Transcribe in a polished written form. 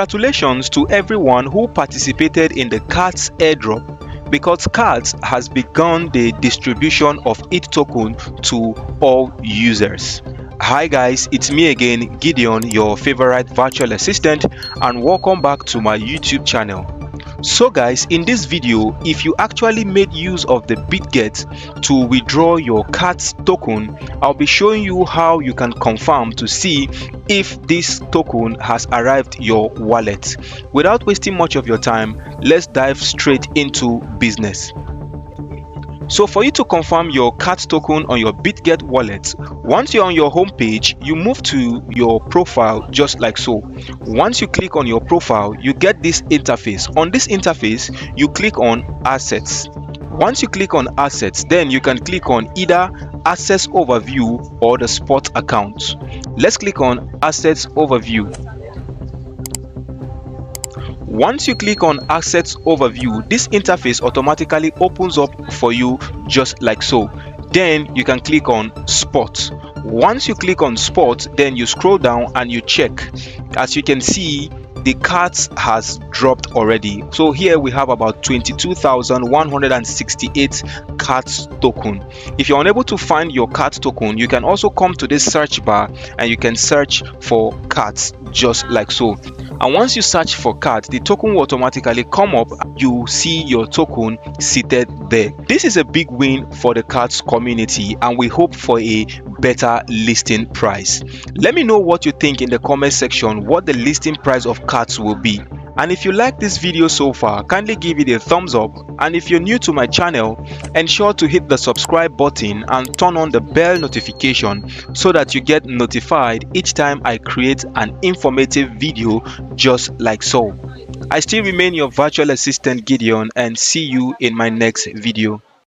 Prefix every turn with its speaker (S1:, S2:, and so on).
S1: Congratulations to everyone who participated in the Cards airdrop, because Cards has begun the distribution of its token to all users. Hi guys, it's me again, Gideon, your favorite virtual assistant, and welcome back to my YouTube channel. So guys, in this video, if you actually made use of the Bitget to withdraw your Cards token, I'll be showing you how you can confirm to see if this token has arrived your wallet. Without wasting much of your time, let's dive straight into business. So for you to confirm your Cards token on your Bitget wallet, once you're on your home page, you move to your profile just like so. Once you click on your profile, you get this interface. On this interface, you click on Assets. Once you click on Assets, then you can click on either Assets Overview or the Spot account. Let's click on Assets Overview. Once you click on Assets Overview, this interface automatically opens up for you just like so. Then you can click on Spot. Once you click on Spot, then you scroll down and you check. As you can see, the Cards has dropped already. So here we have about 22,168 Cards token. If you're unable to find your Cards token, you can also come to this search bar and you can search for Cards just like so. And once you search for Cards, the token will automatically come up. You see your token seated there. This is a big win for the Cards community, and we hope for a better listing price. Let me know what you think in the comment section, what the listing price of Cards will be. And if you like this video so far, kindly give it a thumbs up, and if you're new to my channel, ensure to hit the subscribe button and turn on the bell notification so that you get notified each time I create an informative video just like so. I still remain your virtual assistant Gideon, and see you in my next video.